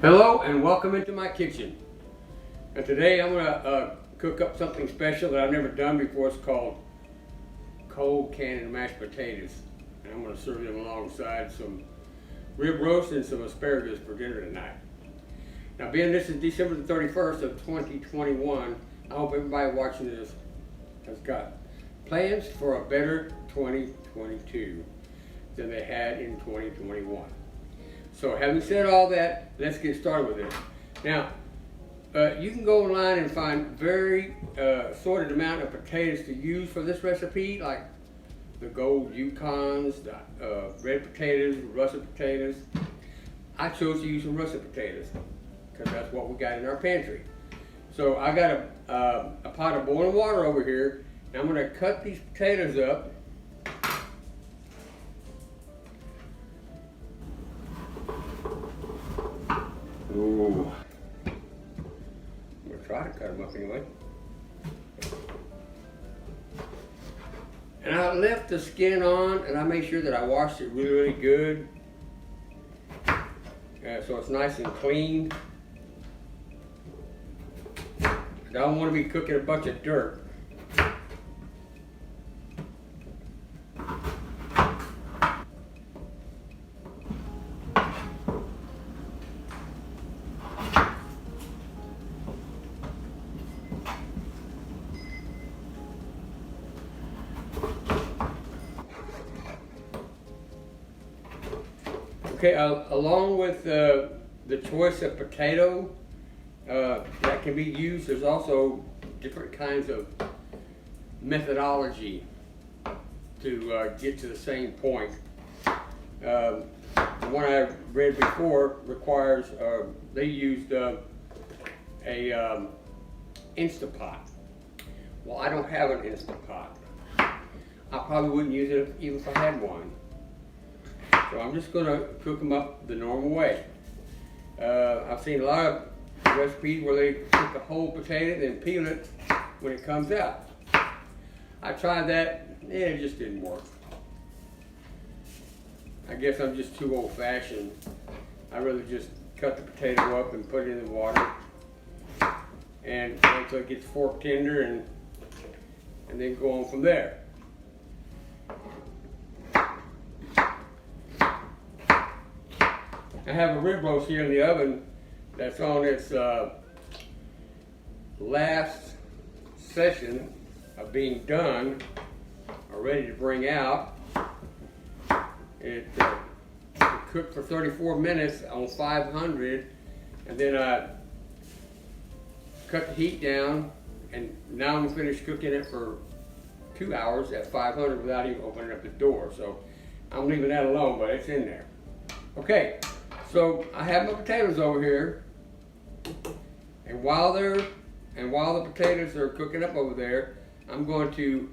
Hello and welcome into my kitchen. And today I'm going to cook up something special that I've never done before. It's called Colcannon mashed potatoes. And I'm going to serve them alongside some rib roast and some asparagus for dinner tonight. Now, being this is December the 31st of 2021, I hope everybody watching this has got plans for a better 2022 than they had in 2021. So having said all that, let's get started with this. Now, you can go online and find very assorted amount of potatoes to use for this recipe, like the gold Yukons, the red potatoes, russet potatoes. I chose to use some russet potatoes because that's what we got in our pantry. So I got a pot of boiling water over here, and I'm going to cut these potatoes up. Ooh. I'm going to try to cut them up anyway. And I left the skin on, and I made sure that I washed it really, really good. So it's nice and clean. I don't want to be cooking a bunch of dirt. Okay, along with the choice of potato that can be used, there's also different kinds of methodology to get to the same point. The one I read before requires, they used a Instapot. Well, I don't have an Instapot. I probably wouldn't use it even if I had one. So I'm just going to cook them up the normal way. I've seen a lot of recipes where they cook the whole potato and then peel it when it comes out. I tried that, it just didn't work. I guess I'm just too old-fashioned. I'd rather just cut the potato up and put it in the water and wait until it gets fork tender and then go on from there. I have a rib roast here in the oven that's on its last session of being done, or ready to bring out. It cooked for 34 minutes on 500, and then I cut the heat down, and now I'm finished cooking it for 2 hours at 500 without even opening up the door. So I'm leaving that alone, but it's in there. Okay. So I have my potatoes over here, and while the potatoes are cooking up over there, I'm going to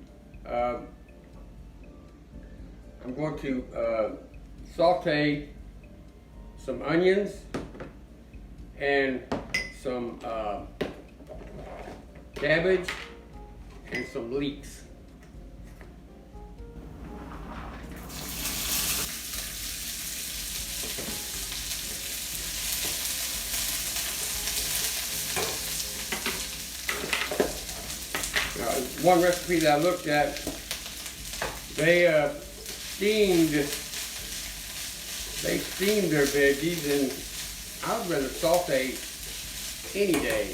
saute some onions and some cabbage and some leeks. One recipe that I looked at, they steamed their veggies, and I'd rather saute any day.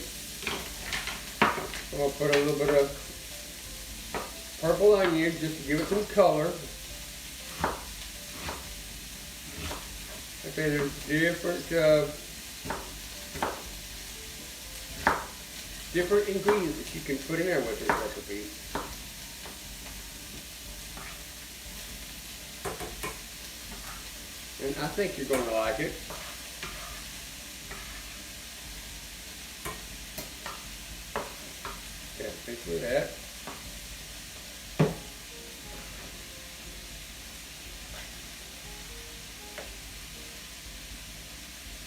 So I'll put a little bit of purple onion just to give it some color. Okay, there's different ingredients that you can put in there with this recipe. And I think you're going to like it. Okay, finish with that.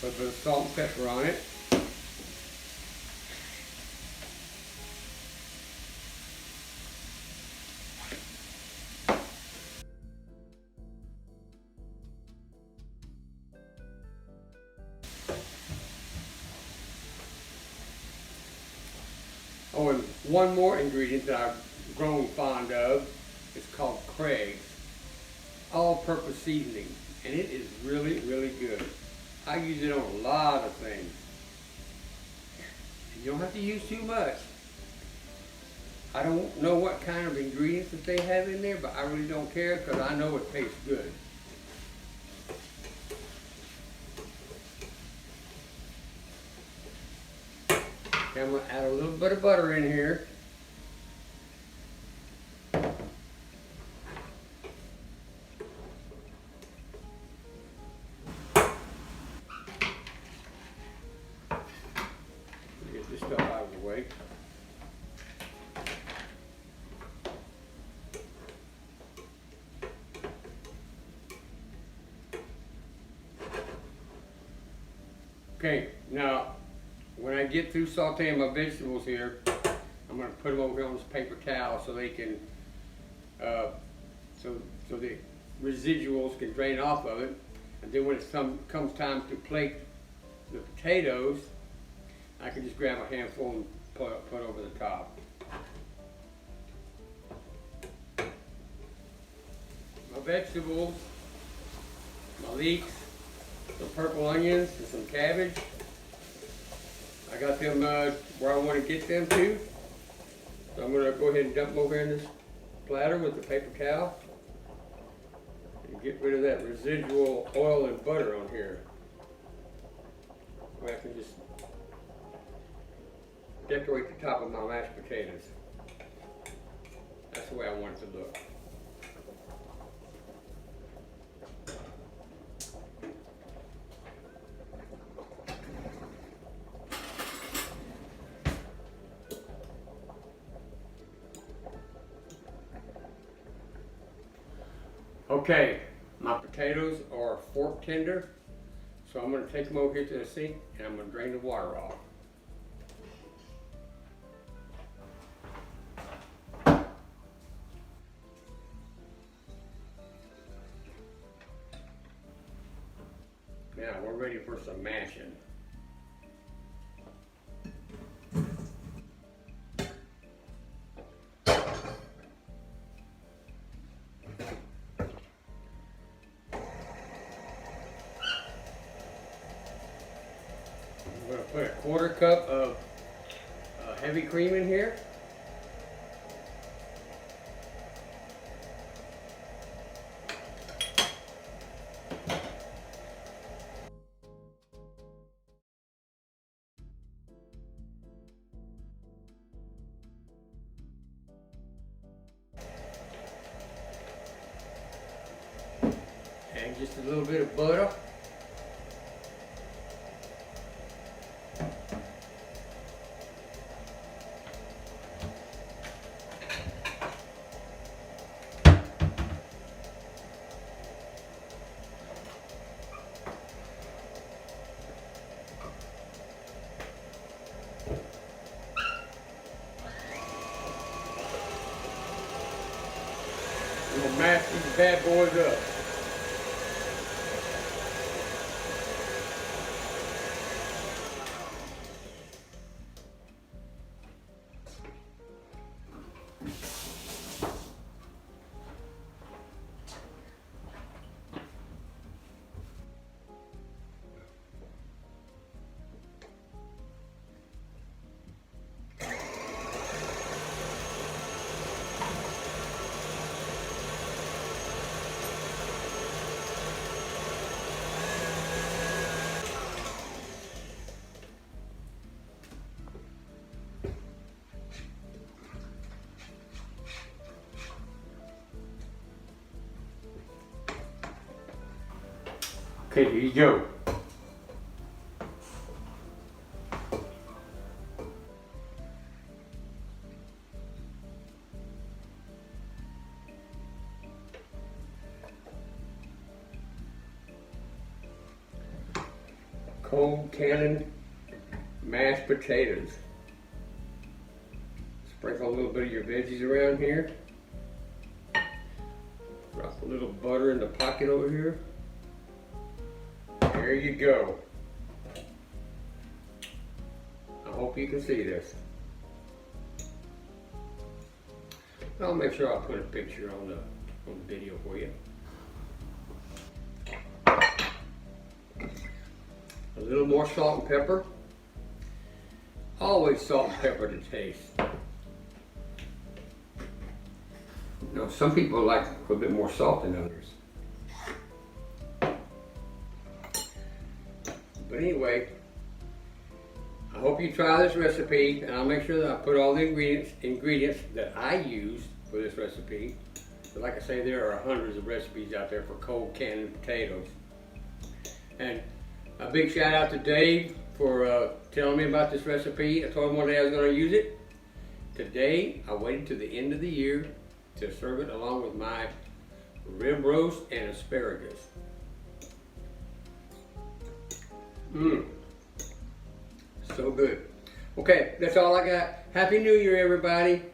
Put a bit of salt and pepper on it. Oh, and one more ingredient that I've grown fond of is called Craig's all-purpose seasoning, and it is really, really good. I use it on a lot of things. You don't have to use too much. I don't know what kind of ingredients that they have in there, but I really don't care because I know it tastes good. Okay, I'm going to add a little bit of butter in here. Get this stuff out of the way. Okay, now when I get through sauteing my vegetables here, I'm going to put them over here on this paper towel so they can, so the residuals can drain off of it. And then when it comes time to plate the potatoes, I can just grab a handful and put over the top. My vegetables, my leeks, some purple onions and some cabbage. I got them where I want to get them to. So I'm going to go ahead and dump them over in this platter with the paper towel and get rid of that residual oil and butter on here. I can just decorate the top of my mashed potatoes. That's the way I want it to look. Okay, my potatoes are fork tender, so I'm going to take them over here to the sink and I'm going to drain the water off. Now we're ready for some mashing. I'm going to put a quarter cup of heavy cream in here. And just a little bit of butter. We're gonna mash these bad boys up. Okay, here you go. Colcannon mashed potatoes. Sprinkle a little bit of your veggies around here. Drop a little butter in the pocket over here. There you go. I hope you can see this. I'll make sure I'll put a picture on the video for you. A little more salt and pepper. Always salt and pepper to taste. You know, some people like a little bit more salt than others. But anyway, I hope you try this recipe, and I'll make sure that I put all the ingredients that I use for this recipe. But like I say, there are hundreds of recipes out there for cold canned potatoes. And a big shout out to Dave for telling me about this recipe. I told him one day I was going to use it. Today, I waited to the end of the year to serve it along with my rib roast and asparagus. So good. Okay, that's all I got. Happy New Year, everybody.